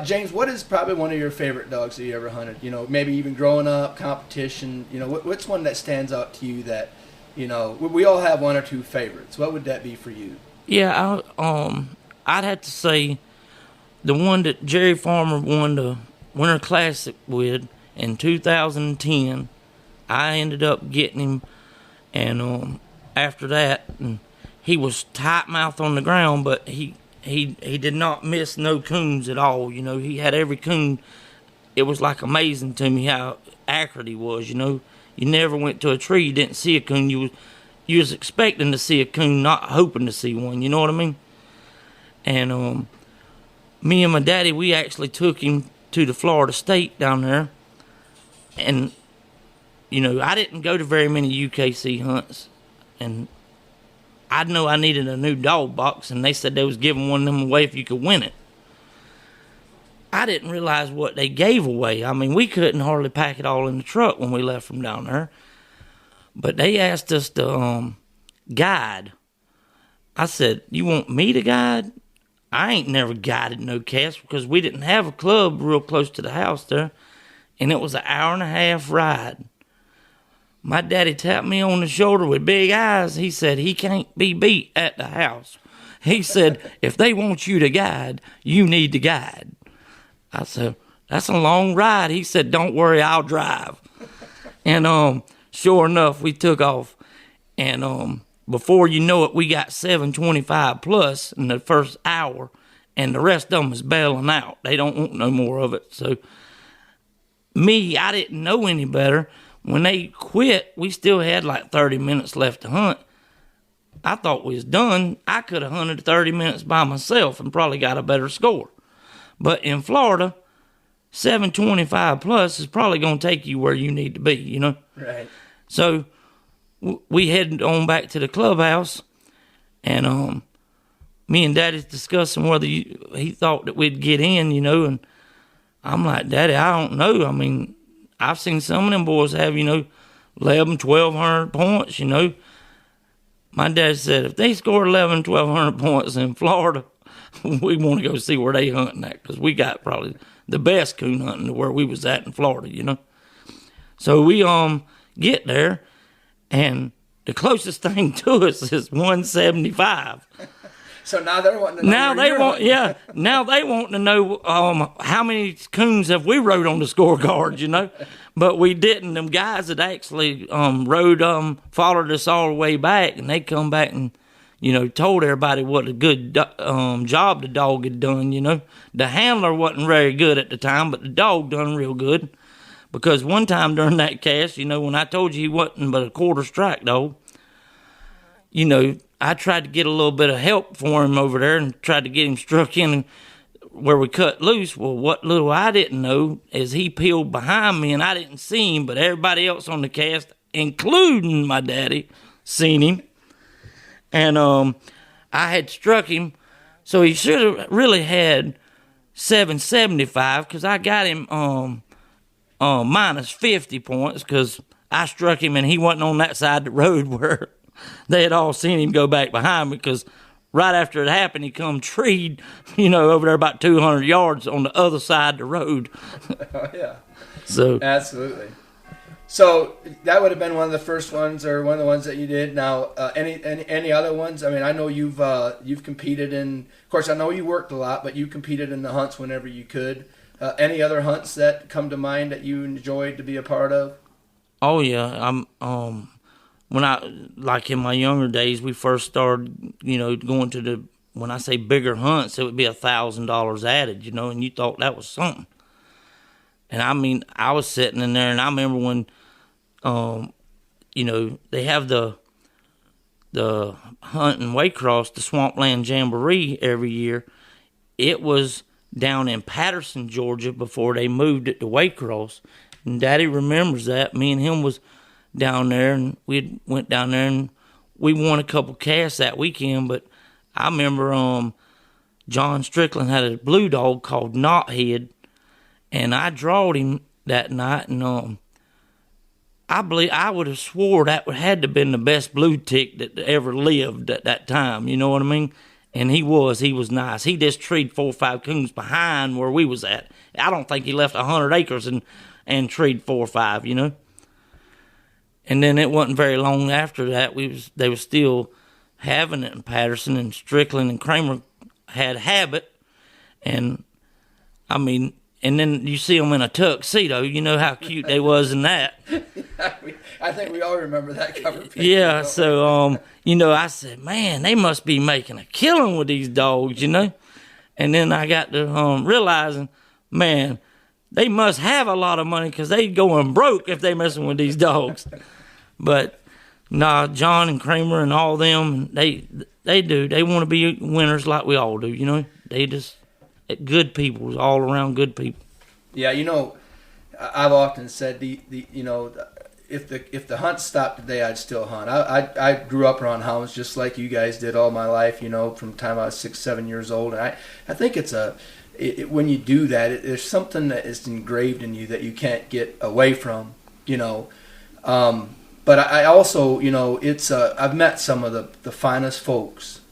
James, what is probably one of your favorite dogs that you ever hunted? Maybe even growing up, competition. What's one that stands out to you that, we all have one or two favorites. What would that be for you? Yeah, I'd have to say the one that Jerry Farmer won the Winter Classic with in 2010. I ended up getting him, and after that, and he was tight mouth on the ground, but he did not miss no coons at all. He had every coon. It was like amazing to me how accurate he was. You never went to a tree, you didn't see a coon. You was expecting to see a coon, not hoping to see one. You know what I mean? And me and my daddy, we actually took him to the Florida State down there, and I didn't go to very many UKC hunts, and I know I needed a new dog box, and they said they was giving one of them away if you could win it. I didn't realize what they gave away. I mean, we couldn't hardly pack it all in the truck when we left from down there. But they asked us to guide. I said, you want me to guide? I ain't never guided no cats because we didn't have a club real close to the house there, and it was an 1.5-hour ride. My daddy tapped me on the shoulder with big eyes. He said, he can't be beat at the house. He said, if they want you to guide, you need to guide. I said, that's a long ride. He said, don't worry, I'll drive. And sure enough, we took off. And before you know it, we got 725 plus in the first hour. And the rest of them is bailing out. They don't want no more of it. So me, I didn't know any better. When they quit, we still had like 30 minutes left to hunt. I thought we was done. I could have hunted 30 minutes by myself and probably got a better score. But in Florida, 725 plus is probably going to take you where you need to be, Right. So we headed on back to the clubhouse, and me and Daddy's discussing whether he thought that we'd get in, and I'm like, Daddy, I don't know. I mean, I've seen some of them boys have, 11, 1,200 points, My dad said, if they score 11, 1,200 points in Florida, we want to go see where they hunting at, because we got probably the best coon hunting to where we was at in Florida, So we get there, and the closest thing to us is 175. So now they're wanting to know. Now they want to know how many coons have we rode on the scorecard, But we didn't. Them guys that actually rode followed us all the way back, and they come back and told everybody what a good job the dog had done. The handler wasn't very good at the time, but the dog done real good. Because one time during that cast, when I told you he wasn't but a quarter strike dog, I tried to get a little bit of help for him over there and tried to get him struck in where we cut loose. Well, what little I didn't know is he peeled behind me and I didn't see him, but everybody else on the cast, including my daddy, seen him. And I had struck him, so he should have really had 775 because I got him minus 50 points because I struck him and he wasn't on that side of the road where they had all seen him go back behind me because right after it happened, he come treed, over there about 200 yards on the other side of the road. Oh, yeah. So absolutely. So that would have been one of the first ones, or one of the ones that you did. Now, any other ones? I mean, I know you've competed in. Of course, I know you worked a lot, but you competed in the hunts whenever you could. Any other hunts that come to mind that you enjoyed to be a part of? Oh yeah, when in my younger days, we first started, going to the, when I say bigger hunts, it would be $1,000 added, and you thought that was something. And I mean, I was sitting in there, and I remember when, they have the hunt in Waycross, the Swampland Jamboree every year. It was down in Patterson, Georgia, before they moved it to Waycross. And Daddy remembers that. Me and him was down there, and we went down there, and we won a couple casts that weekend. But I remember John Strickland had a blue dog called Knothead, and I drawed him that night, and I believe I would have swore that had to have been the best blue tick that ever lived at that time. You know what I mean? And he was nice. He just treed 4 or 5 coons behind where we was at. I don't think he left 100 acres and treed 4 or 5. And then it wasn't very long after that they were still having it in Patterson, and Strickland and Kramer had habit, and I mean. And then you see them in a tuxedo. You know how cute they was in that. I think we all remember that cover picture. Yeah, so, I said, man, they must be making a killing with these dogs, And then I got to realizing, man, they must have a lot of money because they going broke if they messing with these dogs. But, nah, John and Kramer and all them, they do. They want to be winners like we all do, They just... good people, all around good people. Yeah, I've often said if the hunt stopped today, I'd still hunt. I grew up around hounds just like you guys did all my life. From the time I was 6, 7 years old, and I think when you do that, there's something that is engraved in you that you can't get away from. But I also I've met some of the finest folks.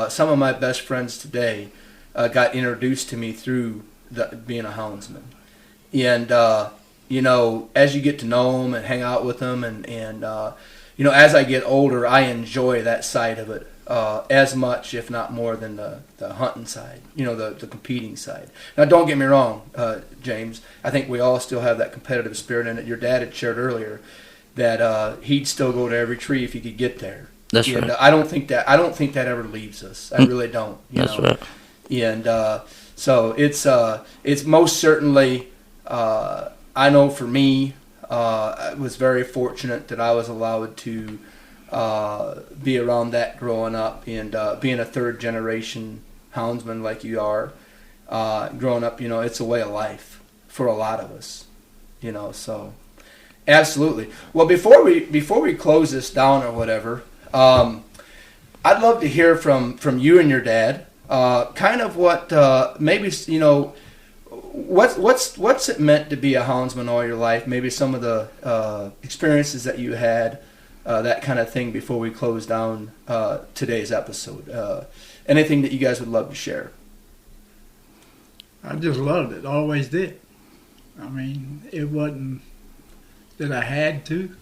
Some of my best friends today. Got introduced to me through being a houndsman. And, as you get to know them and hang out with them, and as I get older, I enjoy that side of it as much, if not more, than the hunting side, the competing side. Now, don't get me wrong, James. I think we all still have that competitive spirit in it. Your dad had shared earlier that he'd still go to every tree if he could get there. That's right. I don't think that ever leaves us. I really don't. That's right. And so it's most certainly, I know for me, I was very fortunate that I was allowed to be around that growing up, and being a third generation houndsman like you are, growing up, it's a way of life for a lot of us, so absolutely. Well, before we close this down or whatever, I'd love to hear from you and your dad. Kind of what maybe what's it meant to be a houndsman all your life? Maybe some of the experiences that you had, that kind of thing. Before we close down today's episode, anything that you guys would love to share? I just loved it. Always did. I mean, it wasn't that I had to.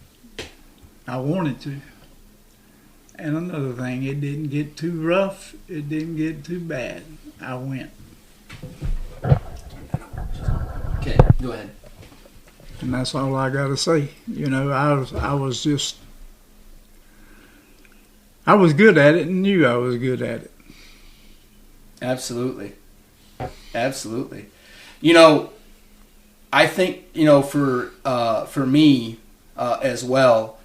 I wanted to. And another thing, it didn't get too rough. It didn't get too bad. I went. Okay, go ahead. And that's all I got to say. I was good at it and knew I was good at it. Absolutely. I think, for me as well,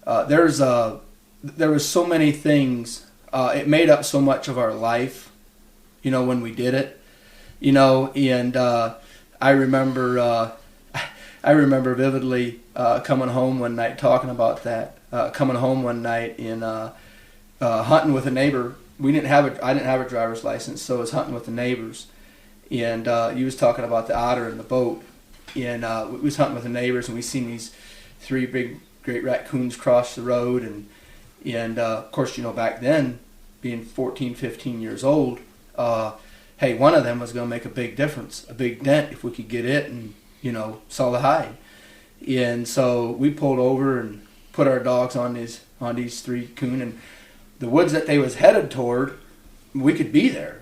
there was so many things. It made up so much of our life, when we did it, and I remember vividly coming home one night, talking about that, coming home one night and hunting with a neighbor. I didn't have a driver's license, so I was hunting with the neighbors, and he was talking about the otter in the boat, and we was hunting with the neighbors, and we seen these 3 big great raccoons cross the road, and of course, back then, being 14, 15 years old, hey, one of them was going to make a big difference, a big dent if we could get it and, sell the hide. And so we pulled over and put our dogs on these 3 coon, and the woods that they was headed toward, we could be there.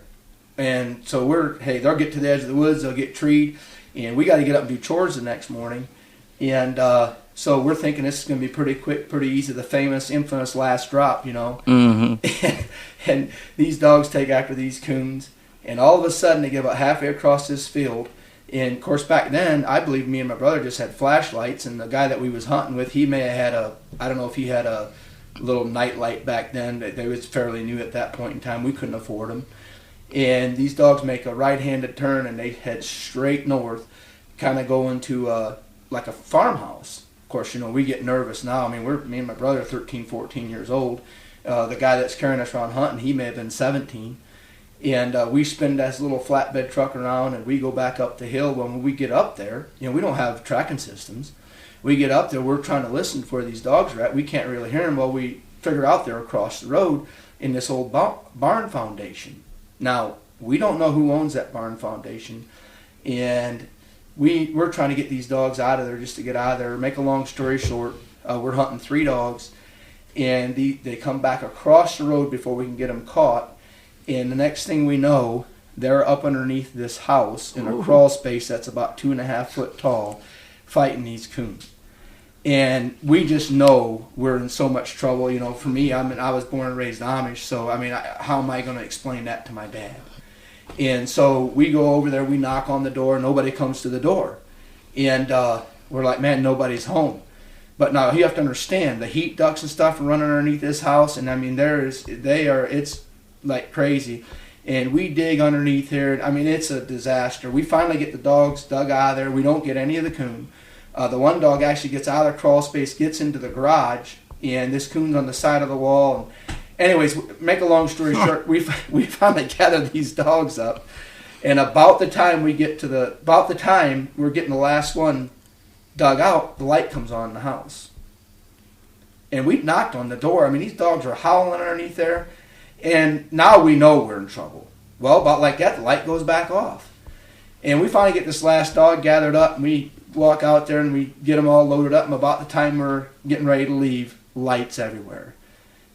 And so they'll get to the edge of the woods, they'll get treed, and we got to get up and do chores the next morning. And so we're thinking this is going to be pretty quick, pretty easy, the famous, infamous last drop, Mm-hmm. And these dogs take after these coons, and all of a sudden they get about halfway across this field. And of course, back then, I believe me and my brother just had flashlights, and the guy that we was hunting with, he may have had I don't know if he had a little night light back then. They was fairly new at that point in time. We couldn't afford them. And these dogs make a right-handed turn, and they head straight north, kind of going to like a farmhouse. Of course, we get nervous now. I mean, me and my brother are 13, 14 years old. The guy that's carrying us around hunting, he may have been 17. And we spin this little flatbed truck around, and we go back up the hill. When we get up there, we don't have tracking systems. We get up there, we're trying to listen for where these dogs are at. We can't really hear them. Well, we figure out they're across the road in this old barn foundation. Now, we don't know who owns that barn foundation, and we're trying to get these dogs out of there just to get out of there. Make a long story short, we're hunting 3 dogs, and they come back across the road before we can get them caught. And the next thing we know, they're up underneath this house in a crawl space that's about 2.5 foot tall, fighting these coons. And we just know we're in so much trouble. For me, I was born and raised Amish, so how am I going to explain that to my dad? And so we go over there, we knock on the door, nobody comes to the door. And we're like, man, nobody's home. But now you have to understand, the heat ducts and stuff are running underneath this house, and it's like crazy. And we dig underneath here. It's a disaster. We finally get the dogs dug out of there. We don't get any of the coon. The one dog actually gets out of the crawl space, gets into the garage, and this coon's on the side of the wall. And anyways, make a long story short, we finally gather these dogs up, and about the time we're getting the last one dug out, the light comes on in the house. And we knocked on the door. These dogs are howling underneath there, and now we know we're in trouble. Well, about like that, the light goes back off. And we finally get this last dog gathered up, and we walk out there and we get them all loaded up, and about the time we're getting ready to leave, lights everywhere.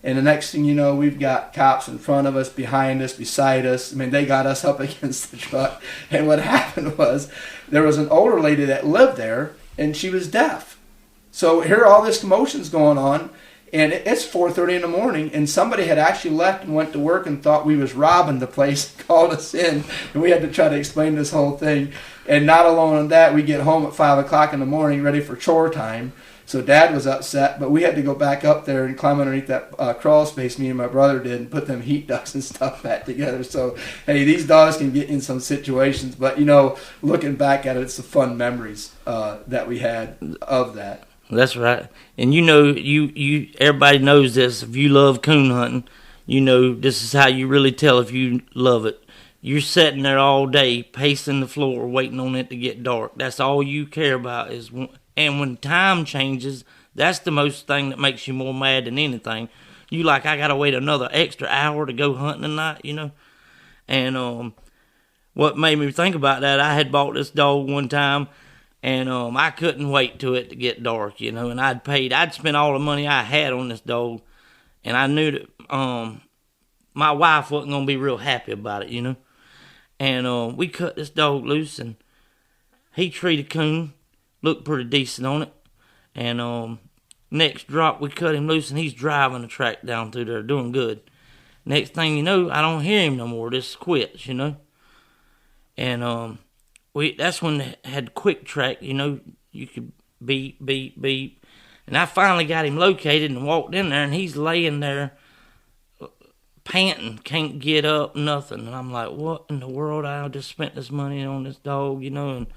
And the next thing you know, we've got cops in front of us, behind us, beside us. They got us up against the truck. And what happened was, there was an older lady that lived there, and she was deaf. So here all this commotion's going on, and it's 4:30 in the morning, and somebody had actually left and went to work and thought we was robbing the place, called us in, and we had to try to explain this whole thing. And not alone on that, we get home at 5 o'clock in the morning, ready for chore time. So Dad was upset, but we had to go back up there and climb underneath that crawl space, me and my brother did, and put them heat ducts and stuff back together. So, hey, these dogs can get in some situations, but, looking back at it, it's the fun memories that we had of that. That's right. And you everybody knows this. If you love coon hunting, this is how you really tell if you love it. You're sitting there all day, pacing the floor, waiting on it to get dark. That's all you care about and when time changes, that's the most thing that makes you more mad than anything. You like, I gotta wait another extra hour to go hunting tonight, And what made me think about that, I had bought this dog one time, and I couldn't wait till it to get dark, And I'd spent all the money I had on this dog, and I knew that my wife wasn't gonna be real happy about it, And we cut this dog loose, and he treated coon. Looked pretty decent on it. And next drop, we cut him loose, and he's driving the track down through there, doing good. Next thing you know, I don't hear him no more. This quits, And that's when they had quick track, you could beep, beep, beep. And I finally got him located and walked in there, and he's laying there panting, can't get up, nothing. And I'm like, what in the world? I just spent this money on this dog, And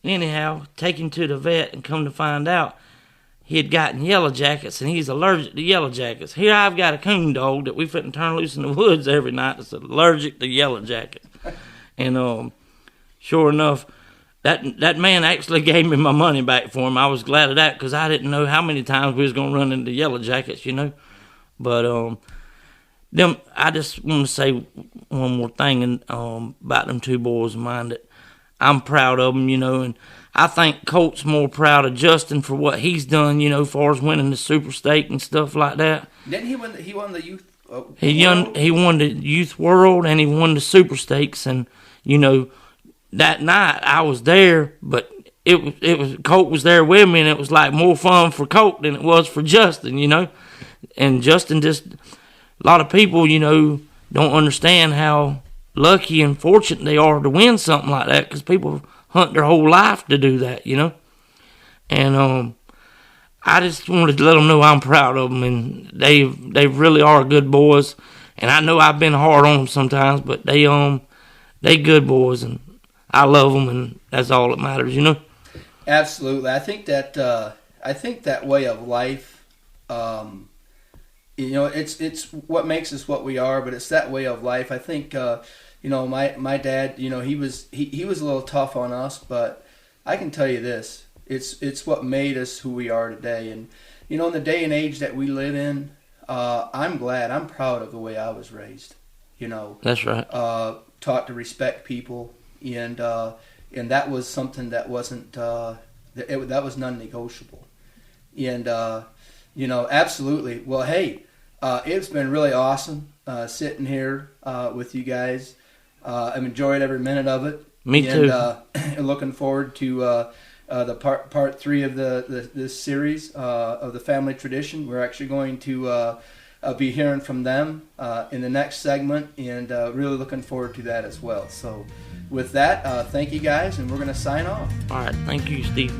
anyhow, take him to the vet, and come to find out he had gotten yellow jackets, and he's allergic to yellow jackets. Here I've got a coon dog that we fit and turn loose in the woods every night that's allergic to yellow jackets. And sure enough, that man actually gave me my money back for him. I was glad of that, because I didn't know how many times we was going to run into yellow jackets, But I just want to say one more thing and about them two boys of mine that I'm proud of them, and I think Colt's more proud of Justin for what he's done, as far as winning the Super Stake and stuff like that. Didn't he win? He won the youth. He won the Youth World and he won the Super Stakes, and that night I was there, but it was Colt was there with me, and it was like more fun for Colt than it was for Justin, And Justin just, a lot of people, don't understand how lucky and fortunate they are to win something like that, because people hunt their whole life to do that, And I just wanted to let them know I'm proud of them, and they really are good boys. And I know I've been hard on them sometimes, but they good boys, and I love them, and that's all that matters, Absolutely, I think that way of life, it's what makes us what we are, but it's that way of life. I think, my dad, he was a little tough on us, but I can tell you this, it's what made us who we are today. And, in the day and age that we live in, I'm proud of the way I was raised, That's right. Taught to respect people, and that was something that wasn't, that was non-negotiable. And, absolutely. Well, hey, it's been really awesome sitting here with you guys. I've enjoyed every minute of it. Me too. And looking forward to the part 3 of this series of the family tradition. We're actually going to be hearing from them in the next segment, and really looking forward to that as well. So with that, thank you guys, and we're going to sign off. All right. Thank you, Steve.